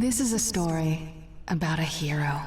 This is a story about a hero.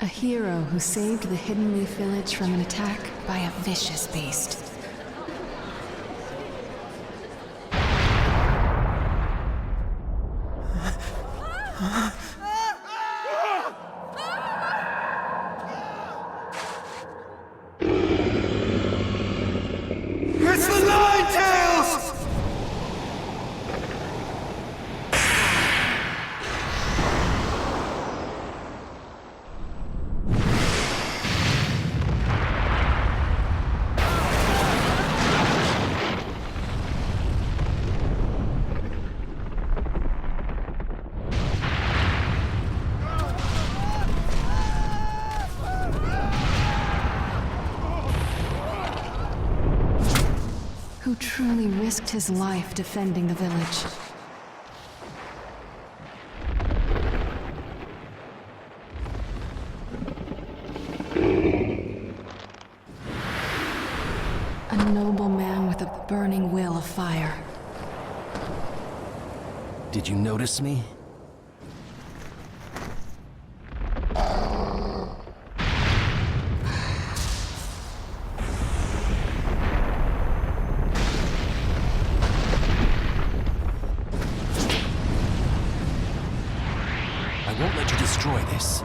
A hero who saved the Hidden Leaf Village from an attack by a vicious beast. It's the Ninetales! Who truly risked his life defending the village. A noble man with a burning will of fire. Did you notice me? I won't let you destroy this.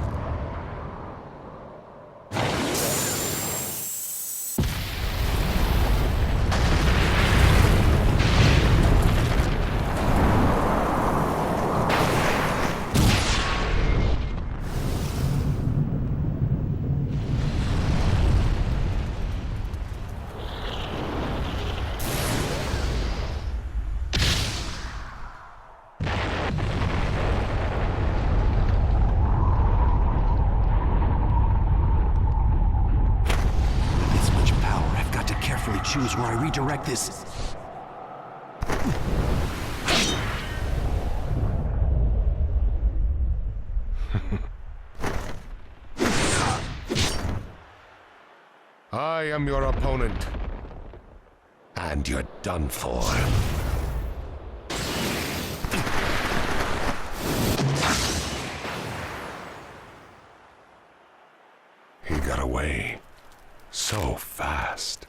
Choose where I redirect this. I am your opponent. And you're done for. He got away so fast.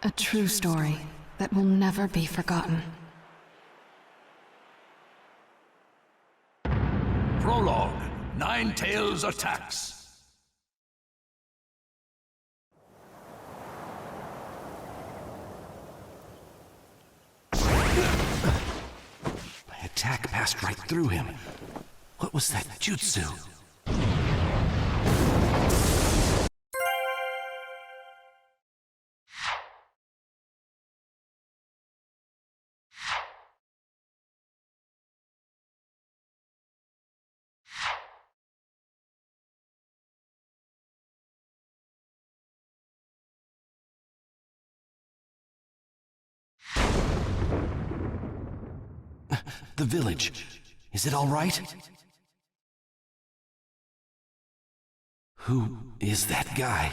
A true story that will never be forgotten. Prologue. Ninetales attacks. My attack passed right through him. What was that jutsu? The village. Is it all right? Who is that guy?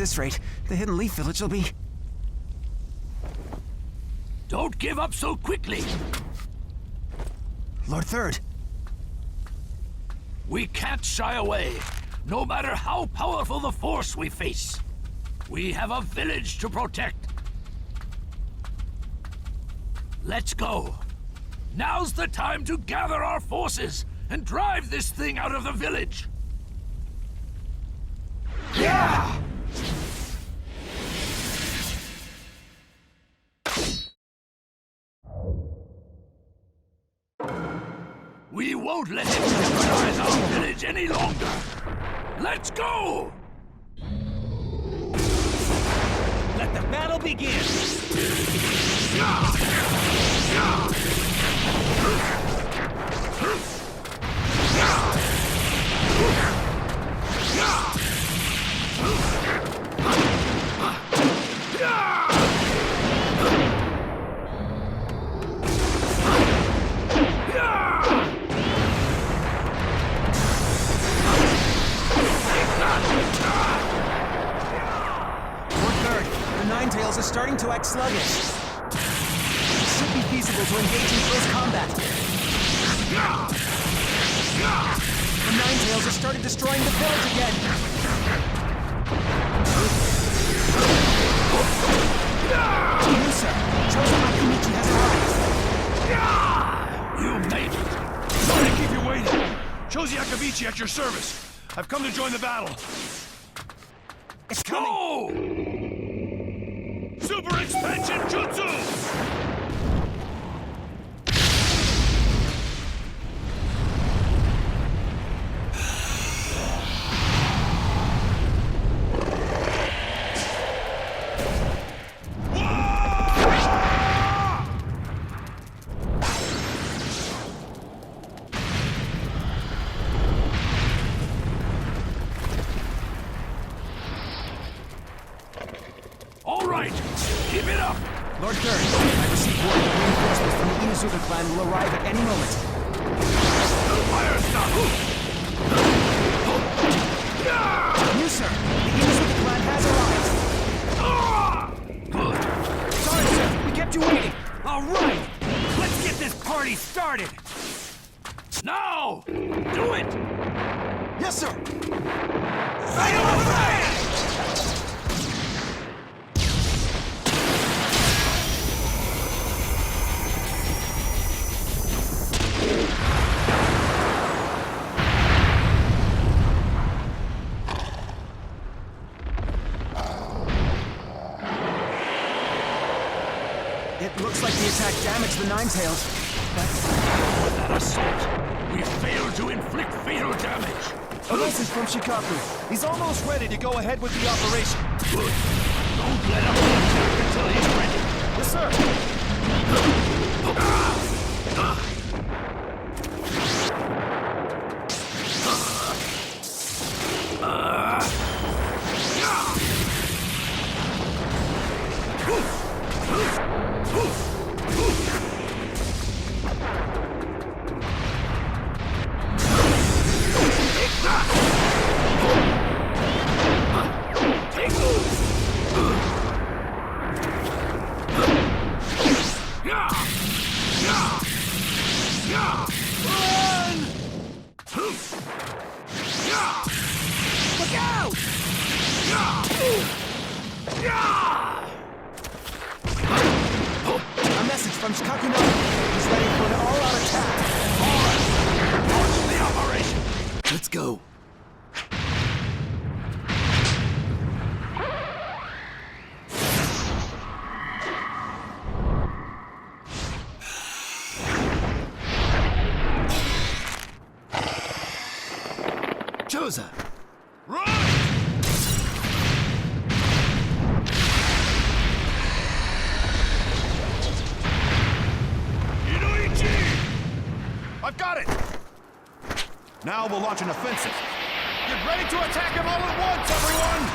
this rate, the Hidden Leaf Village will be... Don't give up so quickly. Lord Third. We can't shy away, no matter how powerful the force we face. We have a village to protect. Let's go. Now's the time to gather our forces and drive this thing out of the village. Yeah! We won't let him terrorize our village any longer. Let's go! Let the battle begin! Ninetales is starting to act sluggish. It should be feasible to engage in close combat. The Ninetales have started destroying the village again. Musa, Chosen Akimichi has arrived. You made it. Sorry to keep you waiting. Chosen Akabichi at your service. I've come to join the battle. It's coming. Go! Super Expansion Jutsu! All right, keep it up. Lord Third, I received word that reinforcements from the Inuzuka clan will arrive at any moment. Fire stop! Musa, the Inuzuka clan has arrived. Good. Sorry, sir, we kept you waiting. All right, let's get this party started. Now, do it. Yes, sir. Final fire! It looks like the attack damaged the Ninetales, but... With that assault, we failed to inflict fatal damage. A message from Shikaku. He's almost ready to go ahead with the operation. Good. Don't let him attack until he's ready. Yes, sir. Look out! A message from Shikaku. He's ready for an all-out attack. Launch the operation. Let's go. Choza. I've got it! Now we'll launch an offensive. Get ready to attack him all at once, everyone!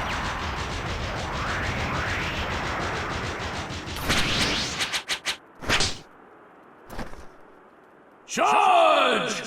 Charge!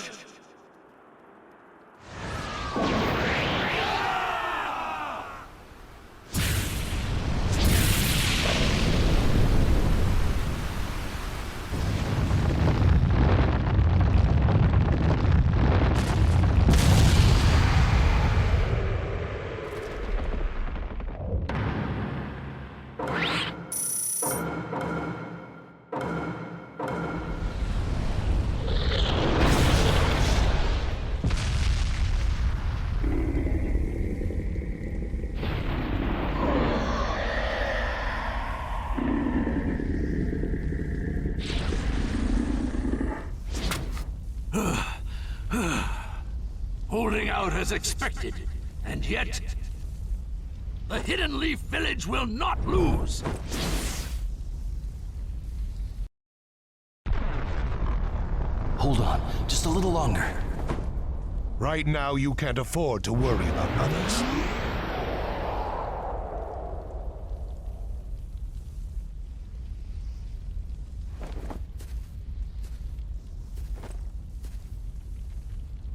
out as expected. And yet, the Hidden Leaf Village will not lose. Hold on, just a little longer. Right now, you can't afford to worry about others.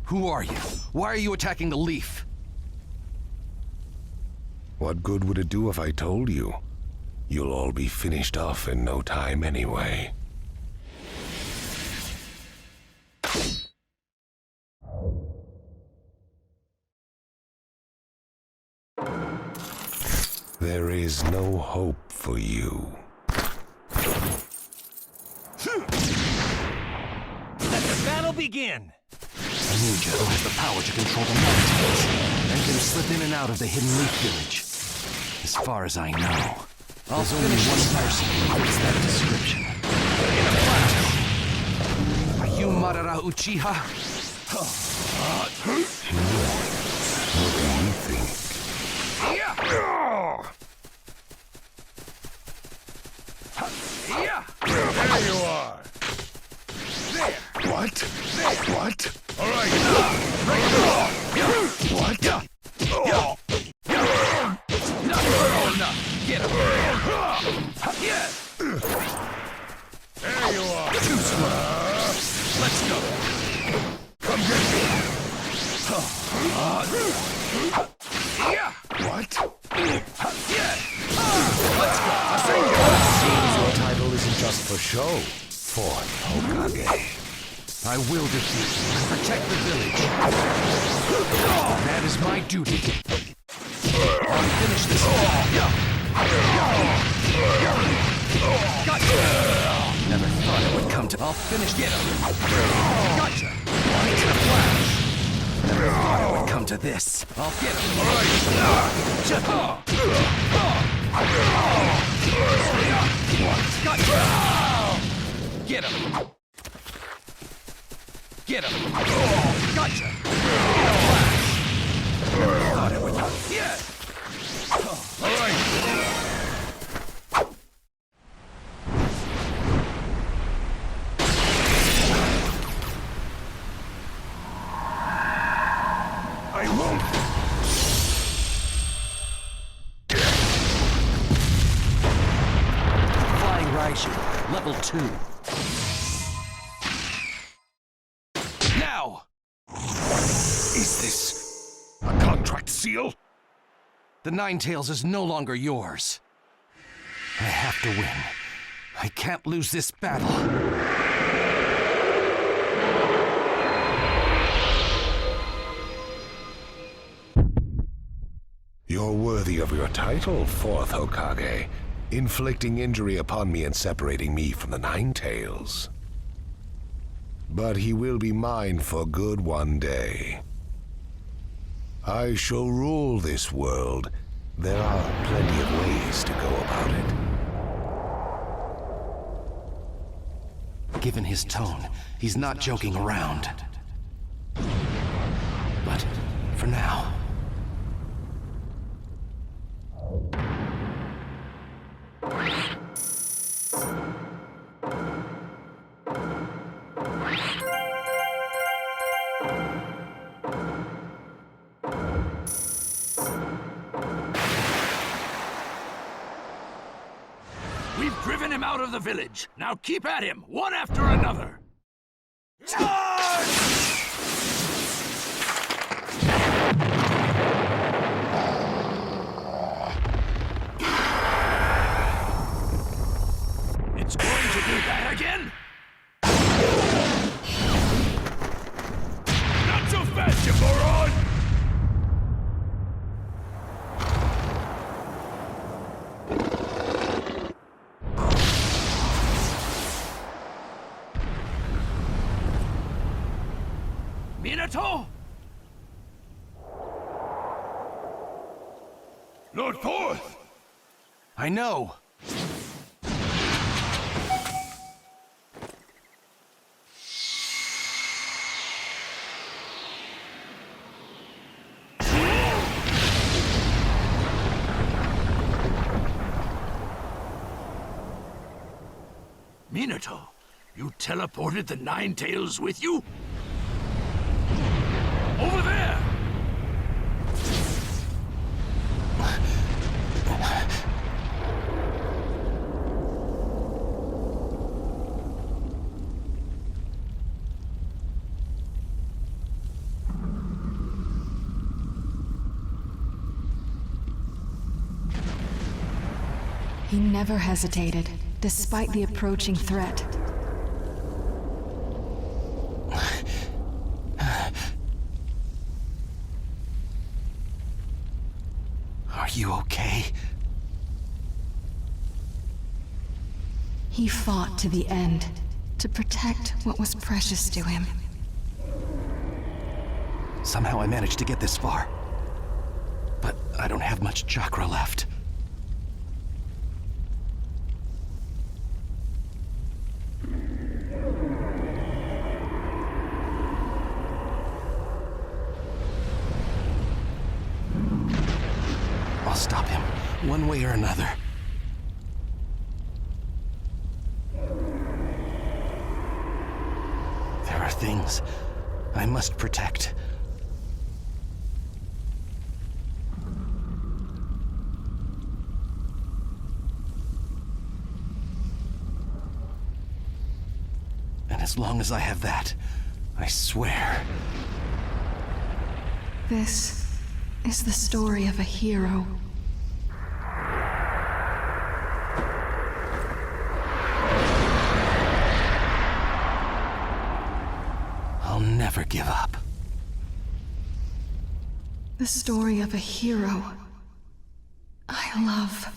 Who are you? Why are you attacking the leaf? What good would it do if I told you? You'll all be finished off in no time anyway. There is no hope for you. Let the battle begin! A ninja who has the power to control the mountains and can slip in and out of the Hidden Leaf Village. As far as I know, there's only one person who fits that description. In a flash. Are you Madara Uchiha? What do you think? There you are! There! What? There! What? All right! What? Get him! There you are! Too slow! Let's go! Come get me! Yeah! What? Let's go! Seems your title isn't just for show. Fourth Hokage. I will defeat you and protect the village. That is my duty. I'll finish this. Gotcha! Never thought it would come to. I'll finish. Get him. Gotcha! In a flash. Never thought it would come to this. I'll get him. Gotcha! Get him! Get him! Gotcha! Never thought it would. Yeah! All right! I won't. Flying Raiju, level 2. Now! Is this a contract seal? The Ninetales is no longer yours. I have to win. I can't lose this battle. You're worthy of your title, Fourth Hokage, inflicting injury upon me and separating me from the Ninetales. But he will be mine for good one day. I shall rule this world. There are plenty of ways to go about it. Given his tone, he's not joking around. But for now... We've driven him out of the village. Now keep at him, one after another. Charge! It's going to do that again? Not so fast, you moron! Minato? Lord Fourth! I know! Minato, you teleported the Nine Tails with you? Over there! He never hesitated, despite the approaching threat. Are you okay? He fought to the end, to protect what was precious to him. Somehow I managed to get this far. But I don't have much chakra left. I'll stop him, one way or another. There are things I must protect. And as long as I have that, I swear. This is the story of a hero. I'll never give up. The story of a hero I love.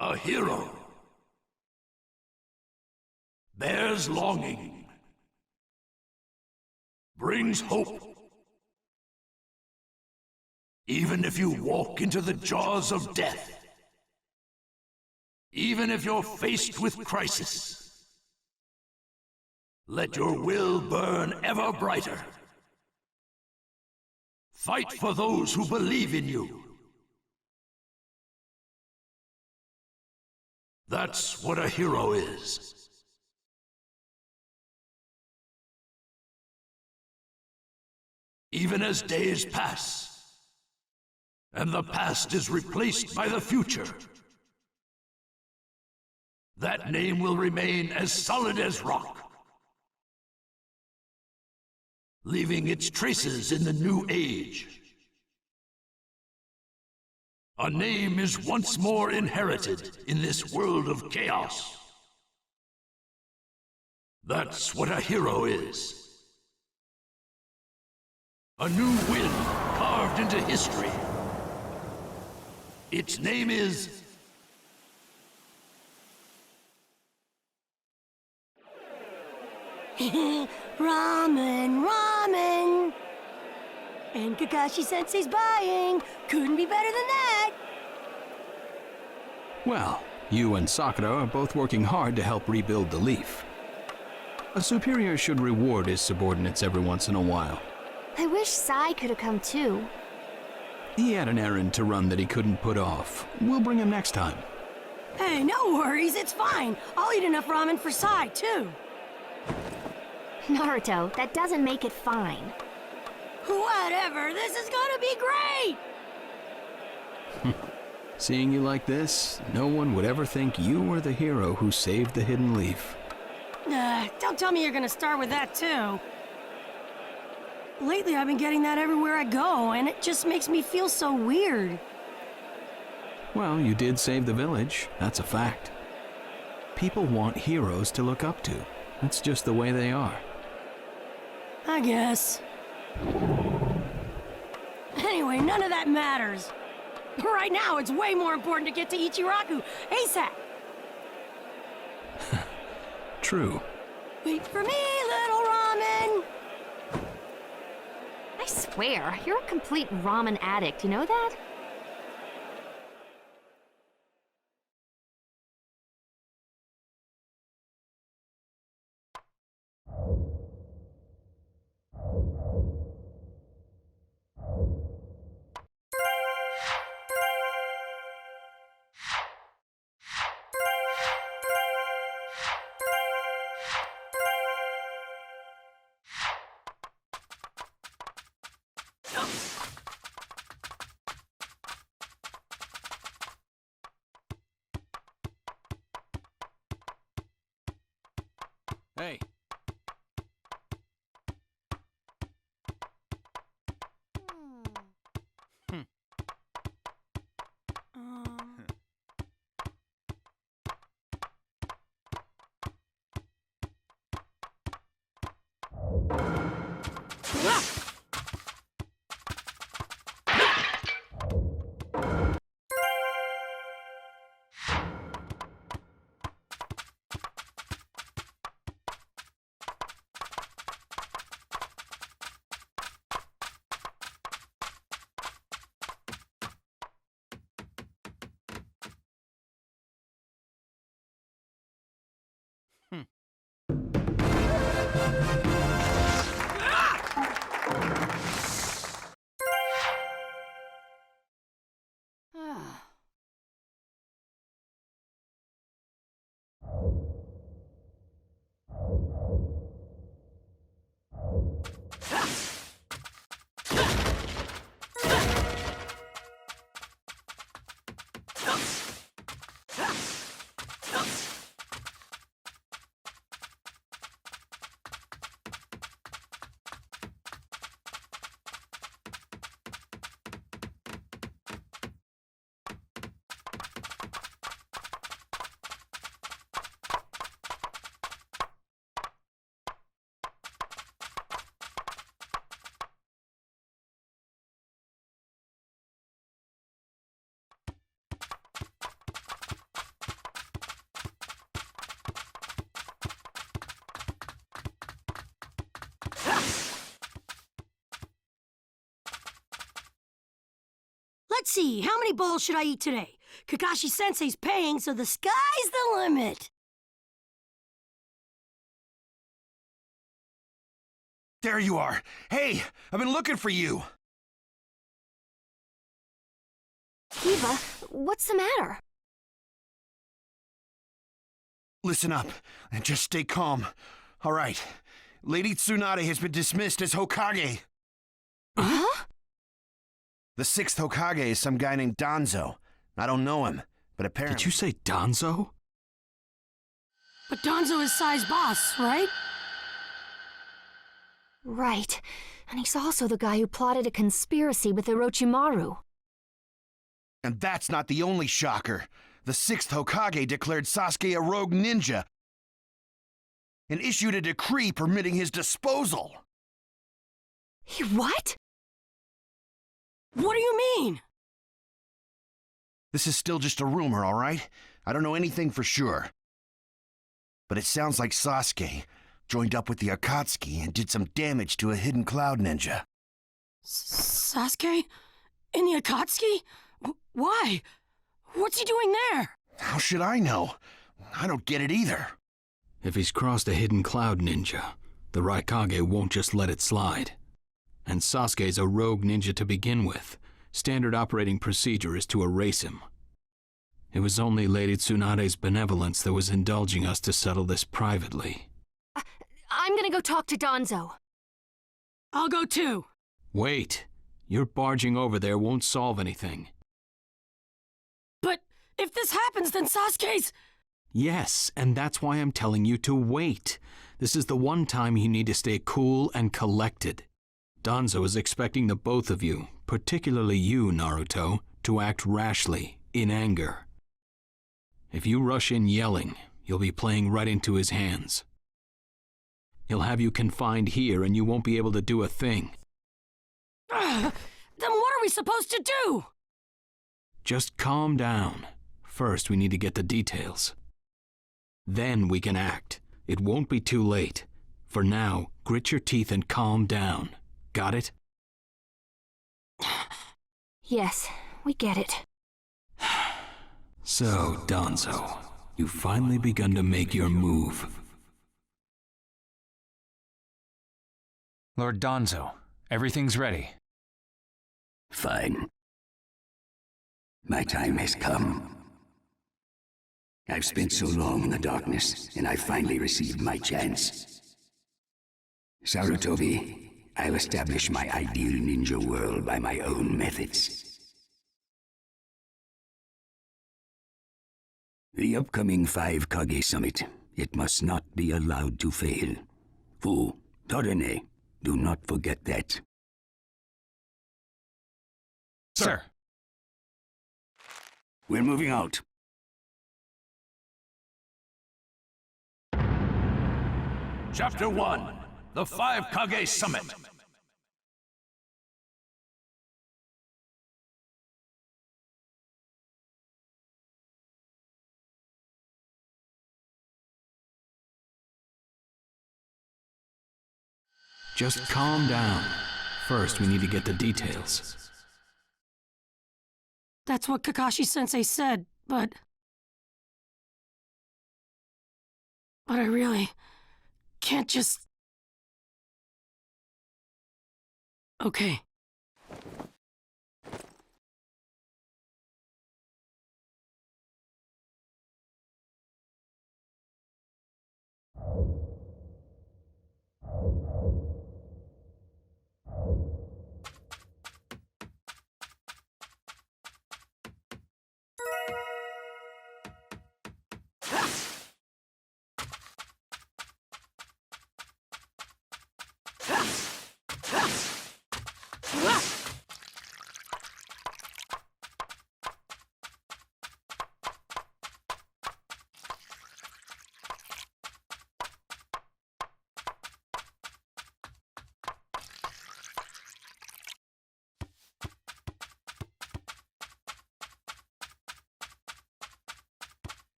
A hero bears longing, brings hope. Even if you walk into the jaws of death, even if you're faced with crisis, let your will burn ever brighter. Fight for those who believe in you. That's what a hero is. Even as days pass, and the past is replaced by the future, that name will remain as solid as rock, leaving its traces in the new age. A name is once more inherited in this world of chaos. That's what a hero is. A new wind carved into history. Its name is... Ramen, ramen! And Kakashi-sensei's buying. Couldn't be better than that. Well, you and Sakura are both working hard to help rebuild the Leaf. A superior should reward his subordinates every once in a while. I wish Sai could have come too. He had an errand to run that he couldn't put off. We'll bring him next time. Hey, no worries, it's fine. I'll eat enough ramen for Sai too. Naruto, that doesn't make it fine. Whatever, this is gonna be great! Seeing you like this, no one would ever think you were the hero who saved the Hidden Leaf. Don't tell me you're gonna start with that too. Lately I've been getting that everywhere I go, and it just makes me feel so weird. Well, you did save the village, that's a fact. People want heroes to look up to. That's just the way they are. I guess. Anyway, none of that matters. Right now, it's way more important to get to Ichiraku ASAP. True. Wait for me, little ramen. I swear, you're a complete ramen addict, you know that? Hey. Let's see, how many bowls should I eat today? Kakashi-sensei's paying, so the sky's the limit. There you are. Hey, I've been looking for you. Kiva, what's the matter? Listen up and just stay calm. All right. Lady Tsunade has been dismissed as Hokage. Huh? The sixth Hokage is some guy named Danzo. I don't know him, but apparently... Did you say Danzo? But Danzo is Sai's boss, right? Right. And he's also the guy who plotted a conspiracy with Orochimaru. And that's not the only shocker. The sixth Hokage declared Sasuke a rogue ninja and issued a decree permitting his disposal. What? What do you mean? This is still just a rumor, all right? I don't know anything for sure. But it sounds like Sasuke joined up with the Akatsuki and did some damage to a hidden cloud ninja. Sasuke? In the Akatsuki? Why? What's he doing there? How should I know? I don't get it either. If he's crossed a hidden cloud ninja, the Raikage won't just let it slide. And Sasuke's a rogue ninja to begin with. Standard operating procedure is to erase him. It was only Lady Tsunade's benevolence that was indulging us to settle this privately. I'm gonna go talk to Danzo. I'll go too. Wait. Your barging over there won't solve anything. But if this happens, then Sasuke's... Yes, and that's why I'm telling you to wait. This is the one time you need to stay cool and collected. Danzo is expecting the both of you, particularly you, Naruto, to act rashly, in anger. If you rush in yelling, you'll be playing right into his hands. He'll have you confined here and you won't be able to do a thing. Then what are we supposed to do? Just calm down. First, we need to get the details. Then we can act. It won't be too late. For now, grit your teeth and calm down. Got it? Yes, we get it. So, Danzo, you've finally begun to make your move. Lord Danzo, everything's ready. Fine. My time has come. I've spent so long in the darkness, and I finally received my chance. Sarutobi, I'll establish my ideal ninja world by my own methods. The upcoming 5 Kage Summit, it must not be allowed to fail. Fu, Torene, do not forget that. Sir. We're moving out. Chapter 1, the 5 Kage Summit. Just calm down. First, we need to get the details. That's what Kakashi-sensei said, but I really can't just... Okay.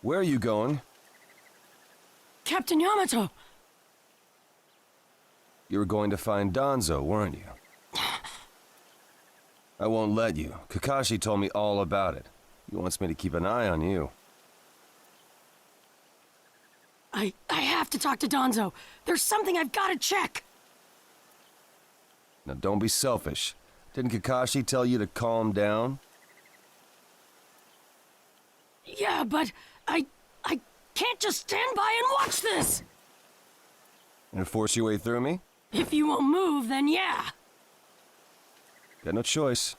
Where are you going? Captain Yamato! You were going to find Danzo, weren't you? I won't let you. Kakashi told me all about it. He wants me to keep an eye on you. I have to talk to Danzo. There's something I've got to check. Now don't be selfish. Didn't Kakashi tell you to calm down? Yeah, but I can't just stand by and watch this! And force your way through me? If you won't move, then yeah. Got no choice.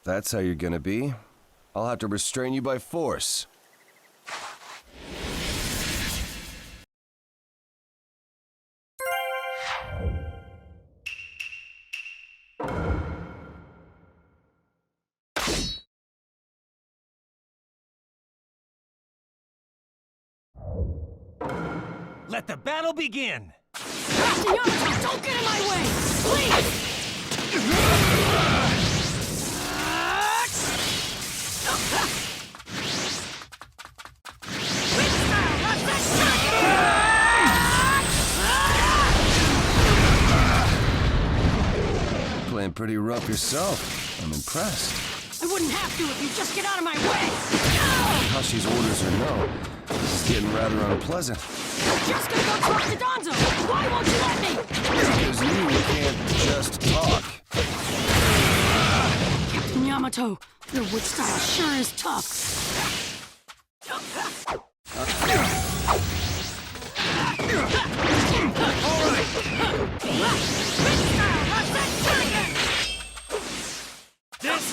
If that's how you're gonna be, I'll have to restrain you by force. Let the battle begin! Captain Yamato, don't get in my way! Please! Playing pretty rough yourself. I'm impressed. I wouldn't have to if you just get out of my way! Kashi's orders are no. This is getting rather unpleasant. I'm just gonna go talk to Danzo! Why won't you let me? Because you can't just talk. Captain Yamato, your wood style sure is tough. This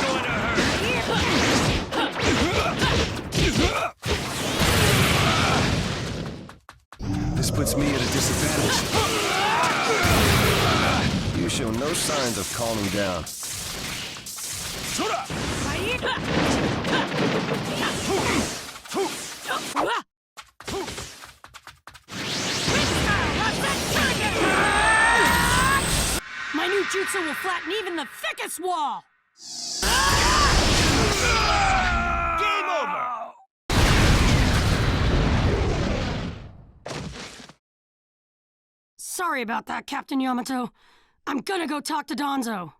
going to hurt! This puts me at a disadvantage. You show no signs of calming down. My new jutsu will flatten even the thickest wall! Game over! Sorry about that, Captain Yamato. I'm gonna go talk to Danzo.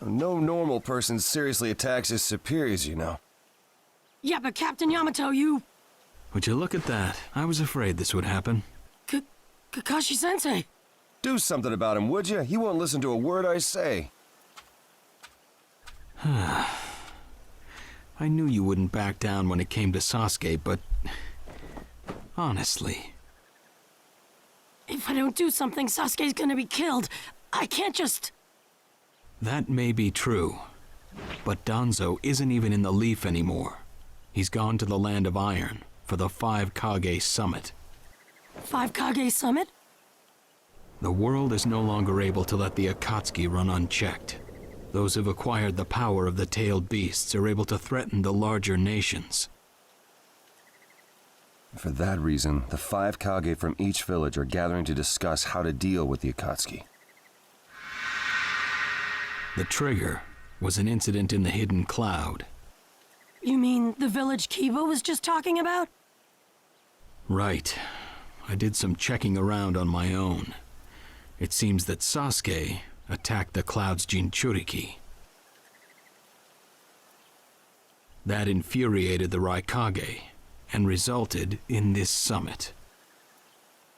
No normal person seriously attacks his superiors, you know. Yeah, but Captain Yamato, you... Would you look at that? I was afraid this would happen. Kakashi-sensei. Do something about him, would you? He won't listen to a word I say. I knew you wouldn't back down when it came to Sasuke, but... honestly... If I don't do something, Sasuke's gonna be killed. I can't just... That may be true, but Danzo isn't even in the Leaf anymore. He's gone to the Land of Iron for the 5 Kage Summit. 5 Kage Summit? The world is no longer able to let the Akatsuki run unchecked. Those who've acquired the power of the tailed beasts are able to threaten the larger nations. For that reason, the 5 Kage from each village are gathering to discuss how to deal with the Akatsuki. The trigger was an incident in the Hidden Cloud. You mean the village Kiba was just talking about? Right. I did some checking around on my own. It seems that Sasuke attacked the Cloud's Jinchuriki. That infuriated the Raikage and resulted in this summit.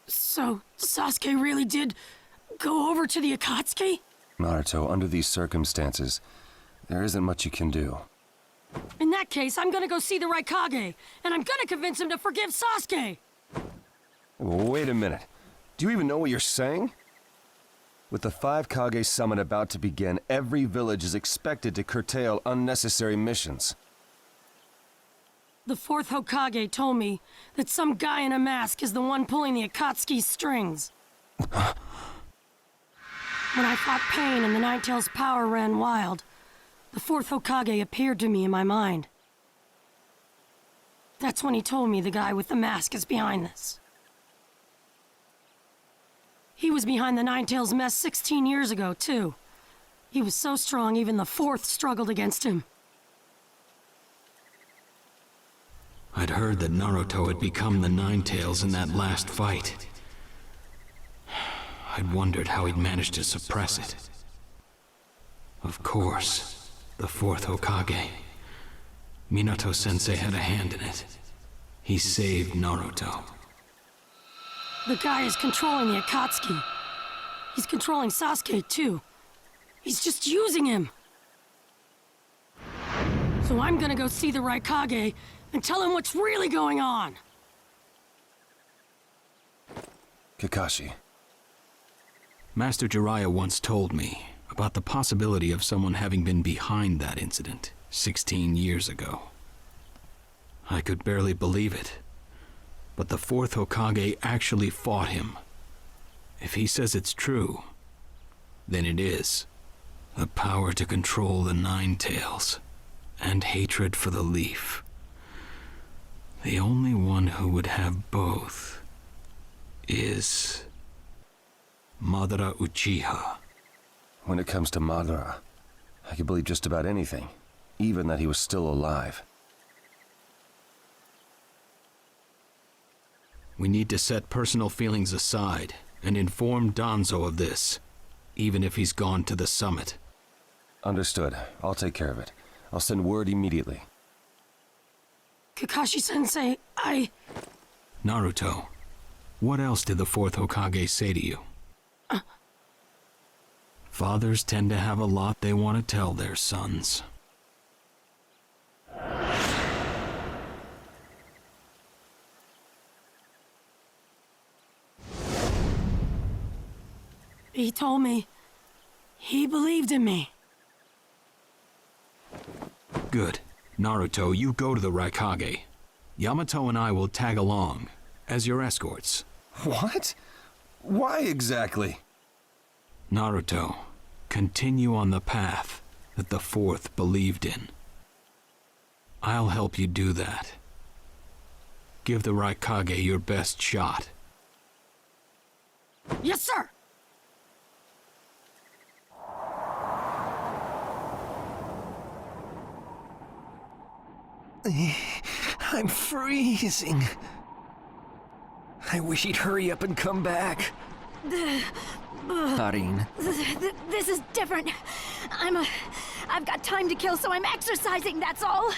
So, Sasuke really did go over to the Akatsuki? Naruto, under these circumstances, there isn't much you can do. In that case, I'm gonna go see the Raikage, and I'm gonna convince him to forgive Sasuke! Wait a minute. Do you even know what you're saying? With the 5 Kage summit about to begin, every village is expected to curtail unnecessary missions. The 4th Hokage told me that some guy in a mask is the one pulling the Akatsuki's strings. When I fought Pain and the Nine-Tails' power ran wild, the 4th Hokage appeared to me in my mind. That's when he told me the guy with the mask is behind this. He was behind the Nine-Tails mess 16 years ago, too. He was so strong even the 4th struggled against him. I'd heard that Naruto had become the Nine-Tails in that last fight. I'd wondered how he'd managed to suppress it. Of course, the 4th Hokage. Minato-sensei had a hand in it. He saved Naruto. The guy is controlling the Akatsuki. He's controlling Sasuke, too. He's just using him. So I'm gonna go see the Raikage and tell him what's really going on. Kakashi. Master Jiraiya once told me about the possibility of someone having been behind that incident 16 years ago. I could barely believe it, but the 4th Hokage actually fought him. If he says it's true, then it is. The power to control the Nine-Tails, and hatred for the Leaf. The only one who would have both is Madara Uchiha. When it comes to Madara, I can believe just about anything, even that he was still alive. We need to set personal feelings aside and inform Danzo of this, even if he's gone to the summit. Understood. I'll take care of it. I'll send word immediately. Kakashi-sensei, Naruto, what else did the fourth Hokage say to you? Fathers tend to have a lot they want to tell their sons. He told me he believed in me. Good. Naruto, you go to the Raikage. Yamato and I will tag along as your escorts. What? Why exactly? Naruto, continue on the path that the fourth believed in. I'll help you do that. Give the Raikage your best shot. Yes, sir! I'm freezing. I wish he'd hurry up and come back. Harin. This is different. I've got time to kill, so I'm exercising, that's all.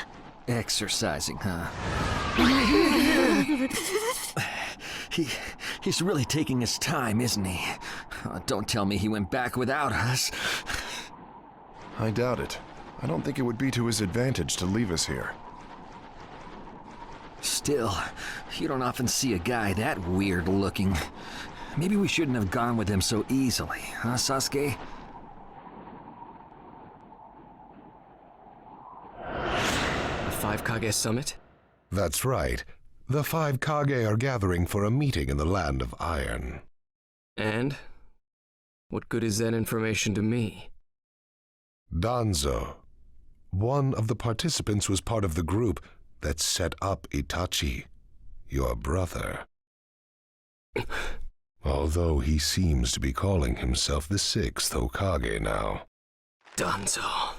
Exercising, huh? He's really taking his time, isn't he? Don't tell me he went back without us. I doubt it. I don't think it would be to his advantage to leave us here. Still, you don't often see a guy that weird looking. Maybe we shouldn't have gone with him so easily, huh, Sasuke? A 5 Kage summit? That's right. The 5 Kage are gathering for a meeting in the Land of Iron. And? What good is that information to me? Danzo. One of the participants was part of the group that set up Itachi, your brother. Although he seems to be calling himself the 6th Hokage now. Danzo.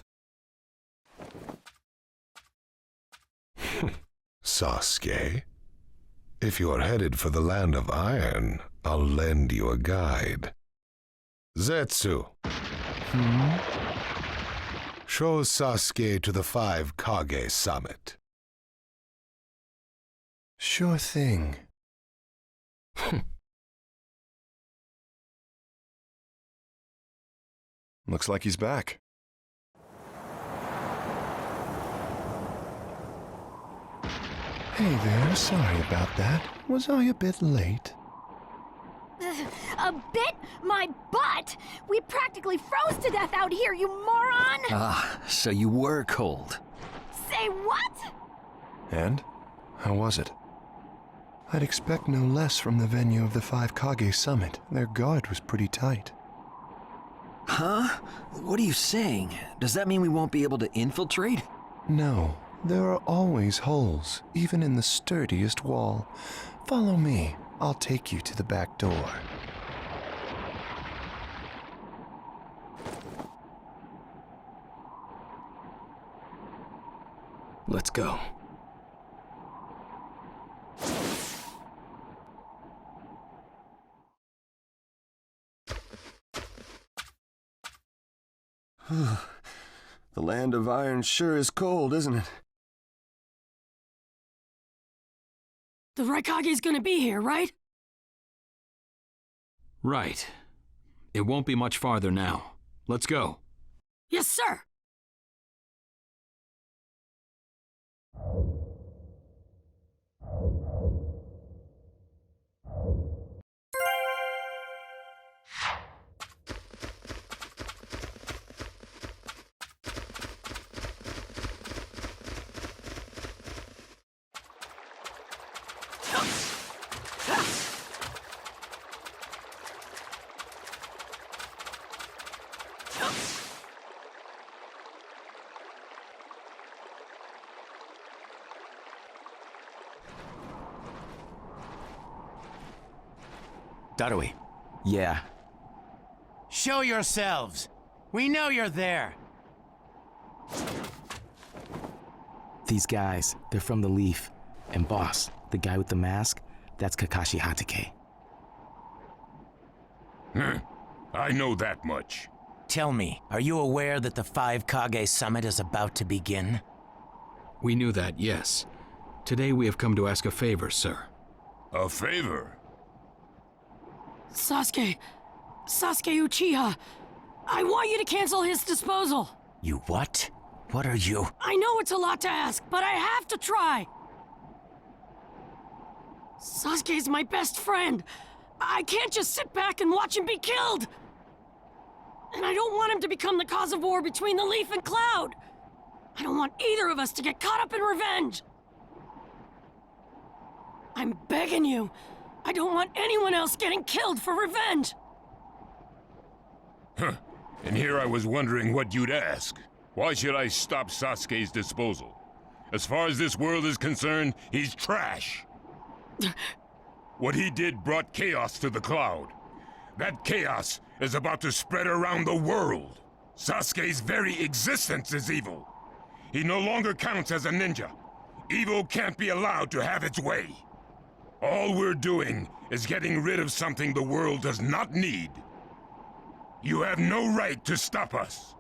Sasuke, if you're headed for the Land of Iron, I'll lend you a guide. Zetsu. Show Sasuke to the 5 Kage summit. Sure thing. Looks like he's back. Hey there, sorry about that. Was I a bit late? A bit? My butt! We practically froze to death out here, you moron! Ah, so you were cold. Say what? And? How was it? I'd expect no less from the venue of the 5 Kage summit. Their guard was pretty tight. Huh? What are you saying? Does that mean we won't be able to infiltrate? No, there are always holes, even in the sturdiest wall. Follow me. I'll take you to the back door. Let's go. The Land of Iron sure is cold, isn't it? The Raikage's gonna be here, right? Right. It won't be much farther now. Let's go. Yes, sir! Darui. Yeah. Show yourselves! We know you're there! These guys, they're from the Leaf. And boss, the guy with the mask, that's Kakashi Hatake. I know that much. Tell me, are you aware that the 5 Kage Summit is about to begin? We knew that, yes. Today we have come to ask a favor, sir. A favor? Sasuke Uchiha, I want you to cancel his disposal. You what? What are you? I know it's a lot to ask, but I have to try. Sasuke's my best friend. I can't just sit back and watch him be killed. And I don't want him to become the cause of war between the Leaf and Cloud. I don't want either of us to get caught up in revenge. I'm begging you. I don't want anyone else getting killed for revenge. Huh. And here I was wondering what you'd ask. Why should I stop Sasuke's disposal? As far as this world is concerned, he's trash. What he did brought chaos to the Cloud. That chaos is about to spread around the world. Sasuke's very existence is evil. He no longer counts as a ninja. Evil can't be allowed to have its way. All we're doing is getting rid of something the world does not need. You have no right to stop us.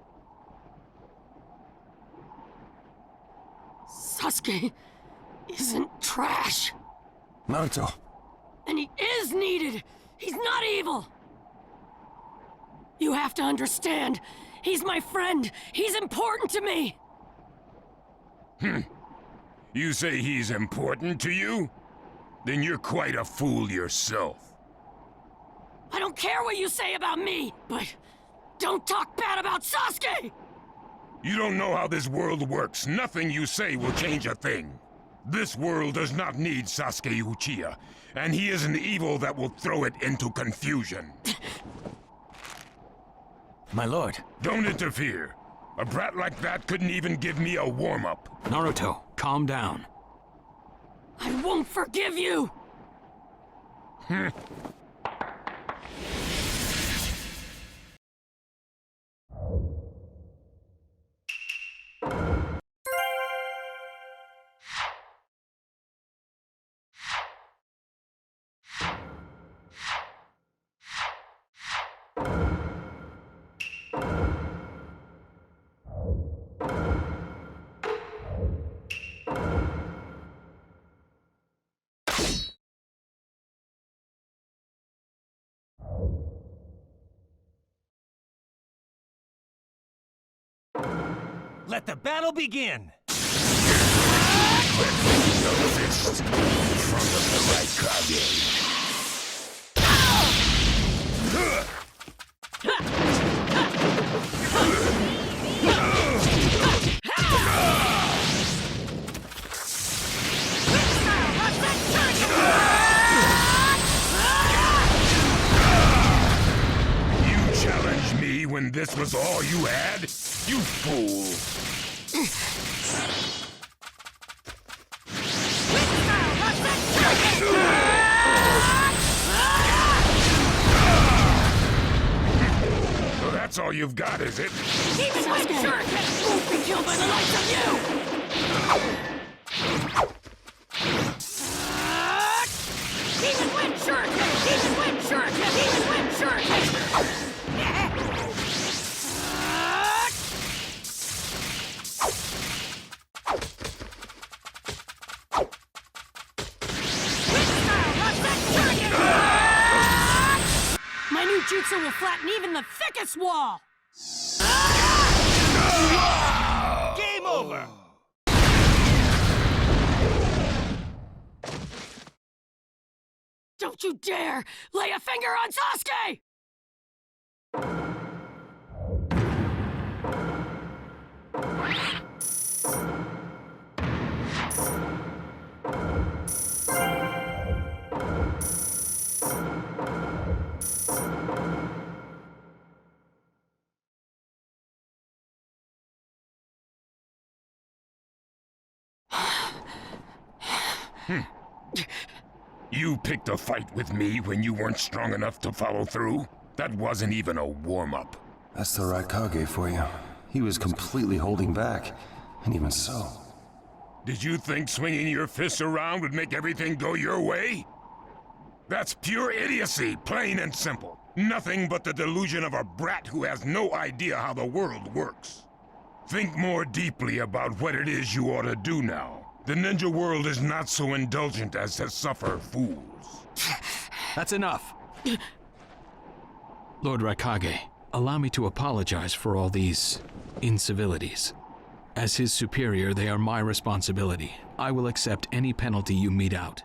Sasuke isn't trash. Naruto. And he is needed. He's not evil. You have to understand. He's my friend. He's important to me. You say he's important to you? Then you're quite a fool yourself. I don't care what you say about me, but don't talk bad about Sasuke! You don't know how this world works. Nothing you say will change a thing. This world does not need Sasuke Uchiha, and he is an evil that will throw it into confusion. My lord. Don't interfere. A brat like that couldn't even give me a warm-up. Naruto, calm down. I won't forgive you! Let the battle begin! Fist in front of the right Kage. You challenged me when this was all you had? You fool! So that's all you've got, is it? Even my shuriken won't be killed by the likes of you! Even when shuriken! Even when shuriken! Even when shuriken! My new jutsu will flatten even the thickest wall! Game over! Don't you dare lay a finger on Sasuke! You picked a fight with me when you weren't strong enough to follow through? That wasn't even a warm-up. That's the Raikage for you. He was completely holding back, and even so. Did you think swinging your fists around would make everything go your way? That's pure idiocy, plain and simple. Nothing but the delusion of a brat who has no idea how the world works. Think more deeply about what it is you ought to do now. The ninja world is not so indulgent as to suffer fools. That's enough. Lord Raikage, allow me to apologize for all these incivilities. As his superior, they are my responsibility. I will accept any penalty you mete out.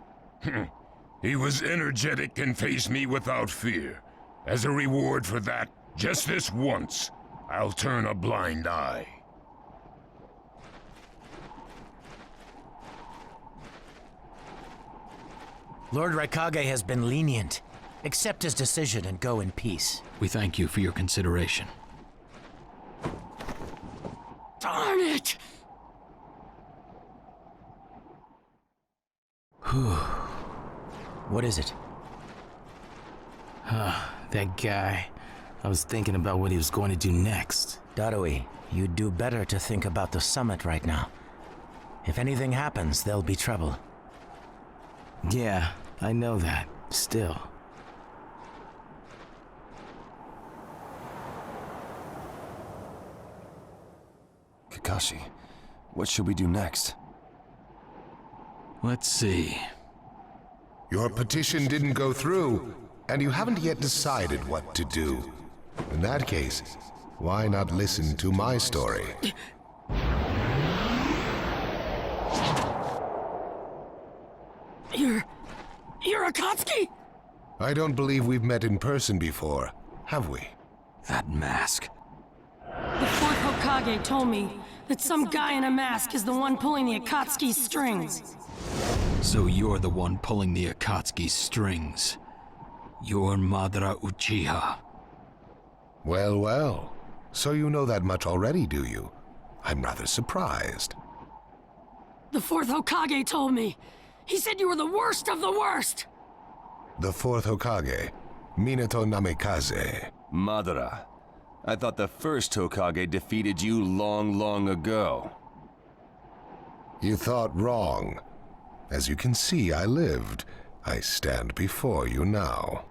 He was energetic and faced me without fear. As a reward for that, just this once, I'll turn a blind eye. Lord Raikage has been lenient. Accept his decision and go in peace. We thank you for your consideration. Darn it! What is it? That guy. I was thinking about what he was going to do next. Darui, you'd do better to think about the summit right now. If anything happens, there'll be trouble. Yeah, I know that. Still. Kakashi, what should we do next? Let's see. Your petition didn't go through, and you haven't yet decided what to do. In that case, why not listen to my story? You're Akatsuki? I don't believe we've met in person before, have we? That mask. The fourth Hokage told me that some guy in a mask is the one pulling the Akatsuki's strings. So you're the one pulling the Akatsuki's strings. You're Madara Uchiha. Well, well. So you know that much already, do you? I'm rather surprised. The fourth Hokage told me. He said you were the worst of the worst! The fourth Hokage, Minato Namikaze. Madara, I thought the first Hokage defeated you long, long ago. You thought wrong. As you can see, I lived. I stand before you now.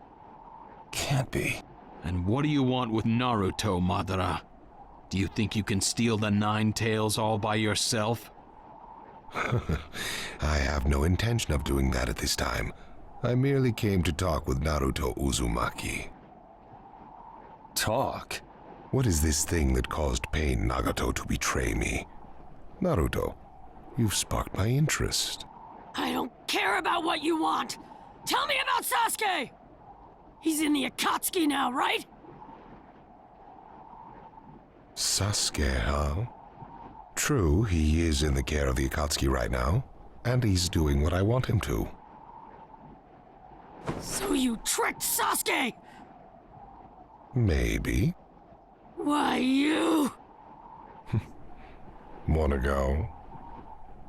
Can't be. And what do you want with Naruto, Madara? Do you think you can steal the Nine Tails all by yourself? I have no intention of doing that at this time. I merely came to talk with Naruto Uzumaki. Talk? What is this thing that caused Pain Nagato to betray me? Naruto, you've sparked my interest. I don't care about what you want! Tell me about Sasuke! He's in the Akatsuki now, right? Sasuke, huh? True, he is in the care of the Akatsuki right now, and he's doing what I want him to. So you tricked Sasuke! Maybe. Why, you... Wanna go?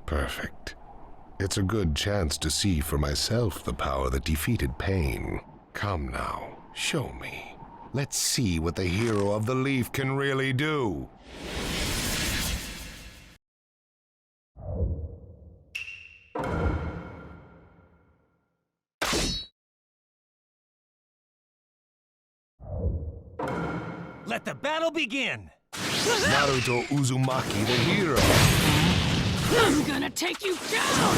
Perfect. It's a good chance to see for myself the power that defeated Pain. Come now, show me. Let's see what the hero of the leaf can really do. Let the battle begin! Naruto Uzumaki, the hero. I'm gonna take you down!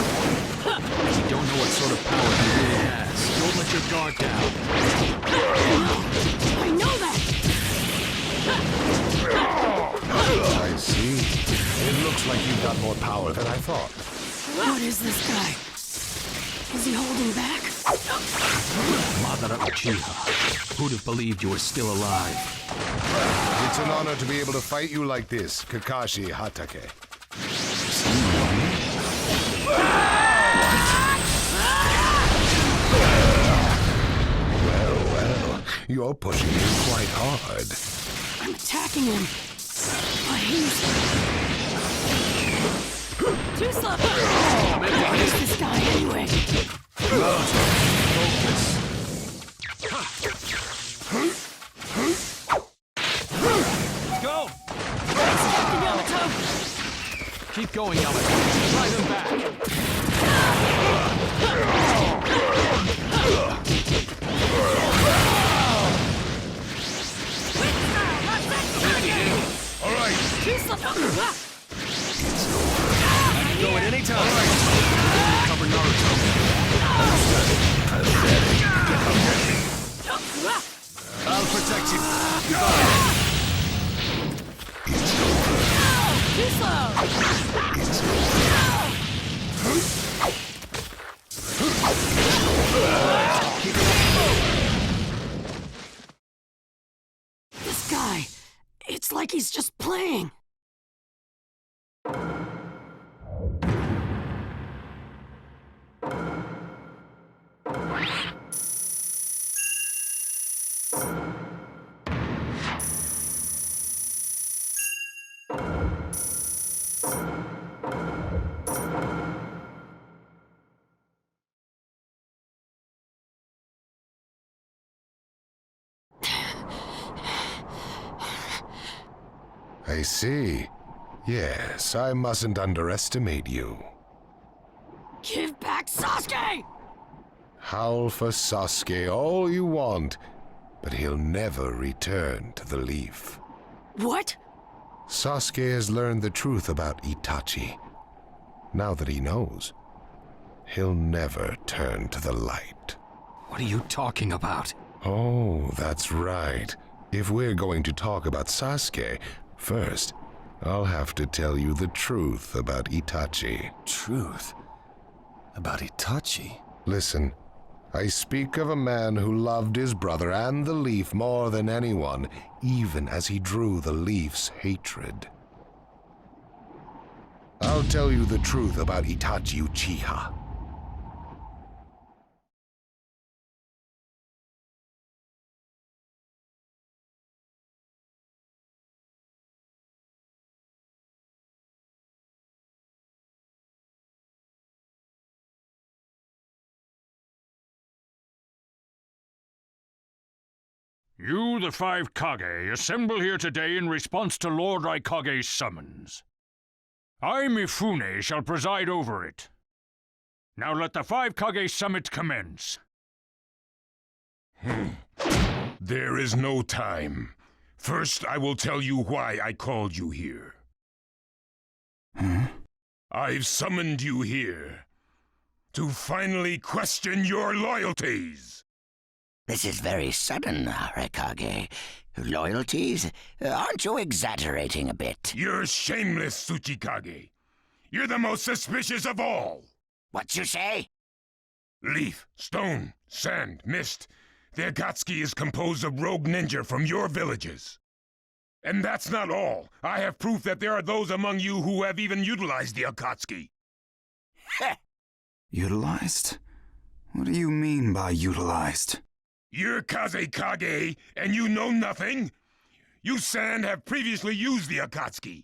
You don't know what sort of power he really has. Don't let your guard down. I know that! I see. It looks like you've got more power than I thought. What is this guy? Is he holding back? Madara Uchiha. Who'd have believed you were still alive? It's an honor to be able to fight you like this, Kakashi Hatake. Well, you're pushing him quite hard. I'm attacking him, but he's too slow. What is this guy anyway? Focus. Go! Yamato! Keep going, Yamato. Drive him back. like he's just playing. I see. Yes, I mustn't underestimate you. Give back Sasuke! Howl for Sasuke all you want, but he'll never return to the Leaf. What? Sasuke has learned the truth about Itachi. Now that he knows, he'll never turn to the light. What are you talking about? Oh, that's right. If we're going to talk about Sasuke, first, I'll have to tell you the truth about Itachi. Truth? About Itachi? Listen, I speak of a man who loved his brother and the Leaf more than anyone, even as he drew the Leaf's hatred. I'll tell you the truth about Itachi Uchiha. You, the 5 Kage, assemble here today in response to Lord Raikage's summons. I, Mifune, shall preside over it. Now let the 5 Kage summit commence. There is no time. First, I will tell you why I called you here. I've summoned you here to finally question your loyalties. This is very sudden, Raikage. Loyalties? Aren't you exaggerating a bit? You're shameless, Tsuchikage. You're the most suspicious of all. What you say? Leaf, stone, sand, mist. The Akatsuki is composed of rogue ninja from your villages. And that's not all. I have proof that there are those among you who have even utilized the Akatsuki. Utilized? What do you mean by utilized? You're Kazekage, and you know nothing? You Sand have previously used the Akatsuki.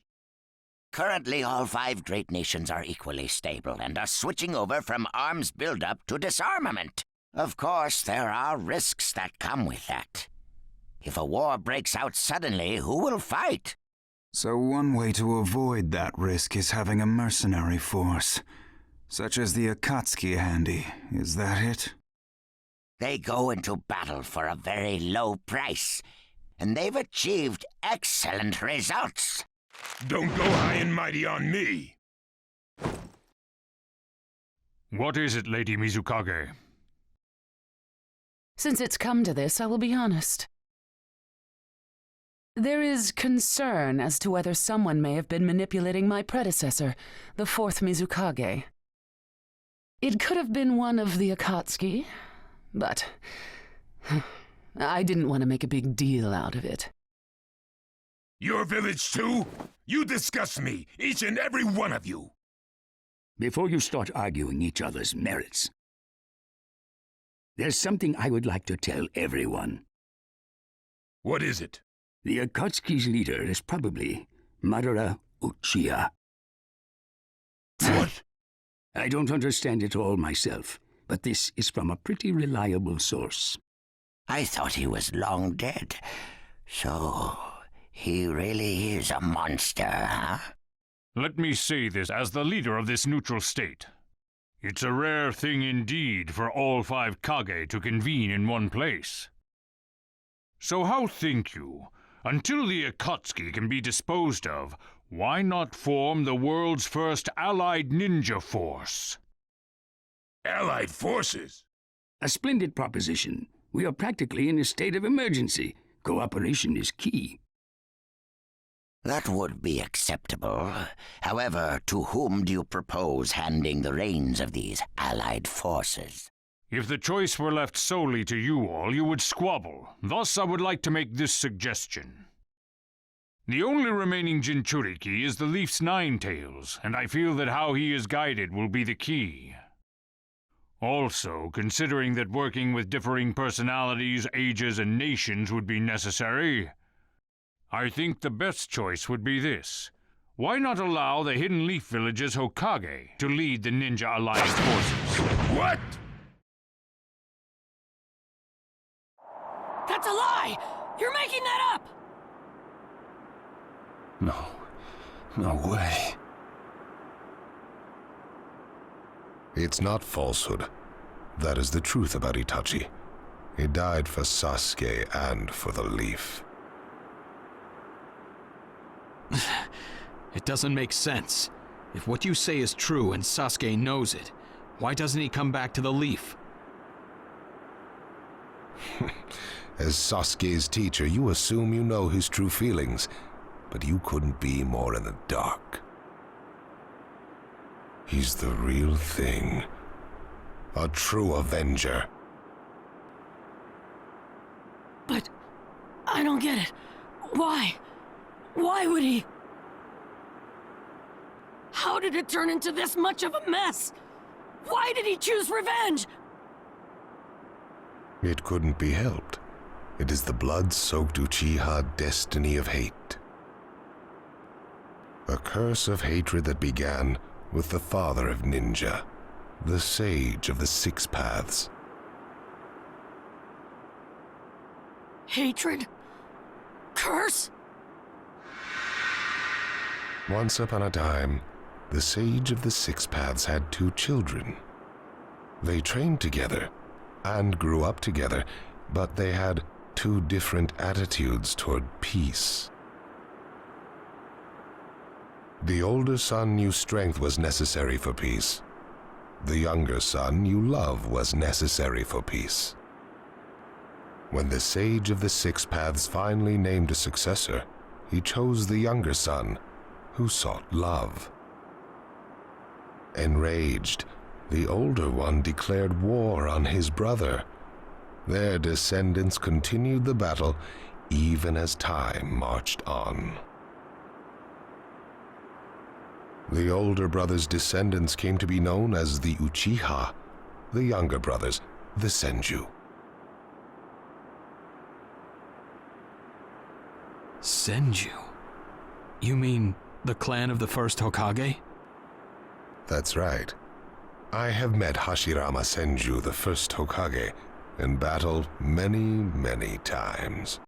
Currently, all 5 great nations are equally stable and are switching over from arms buildup to disarmament. Of course, there are risks that come with that. If a war breaks out suddenly, who will fight? So one way to avoid that risk is having a mercenary force, such as the Akatsuki handy. Is that it? They go into battle for a very low price, and they've achieved excellent results. Don't go high and mighty on me. What is it, Lady Mizukage? Since it's come to this, I will be honest. There is concern as to whether someone may have been manipulating my predecessor, the 4th Mizukage. It could have been one of the Akatsuki, but I didn't want to make a big deal out of it. Your village too? You disgust me, each and every one of you. Before you start arguing each other's merits, there's something I would like to tell everyone. What is it? The Akatsuki's leader is probably Madara Uchiha. What? I don't understand it all myself, but this is from a pretty reliable source. I thought he was long dead. So, he really is a monster, huh? Let me say this as the leader of this neutral state. It's a rare thing indeed for all 5 Kage to convene in one place. So how think you, until the Akatsuki can be disposed of, why not form the world's first allied ninja force? Allied forces? A splendid proposition. We are practically in a state of emergency. Cooperation is key. That would be acceptable. However, to whom do you propose handing the reins of these allied forces? If the choice were left solely to you all, you would squabble. Thus, I would like to make this suggestion. The only remaining Jinchuriki is the Leaf's Nine Tails, and I feel that how he is guided will be the key. Also, considering that working with differing personalities, ages, and nations would be necessary, I think the best choice would be this. Why not allow the Hidden Leaf Village's Hokage to lead the Ninja Alliance forces? What? That's a lie! You're making that up! No way. It's not falsehood. That is the truth about Itachi. He died for Sasuke and for the Leaf. It doesn't make sense. If what you say is true and Sasuke knows it, why doesn't he come back to the Leaf? As Sasuke's teacher, you assume you know his true feelings, but you couldn't be more in the dark. He's the real thing. A true Avenger. But I don't get it. Why? Why would he? How did it turn into this much of a mess? Why did he choose revenge? It couldn't be helped. It is the blood-soaked Uchiha destiny of hate. A curse of hatred that began with the father of ninja, the sage of the Six Paths. Hatred? Curse? Once upon a time, the sage of the Six Paths had 2 children. They trained together and grew up together, but they had 2 different attitudes toward peace. The older son knew strength was necessary for peace. The younger son knew love was necessary for peace. When the sage of the Six Paths finally named a successor, he chose the younger son, who sought love. Enraged, the older one declared war on his brother. Their descendants continued the battle even as time marched on. The older brother's descendants came to be known as the Uchiha, the younger brothers, the Senju. Senju? You mean the clan of the first Hokage? That's right. I have met Hashirama Senju, the first Hokage, in battle many, many times.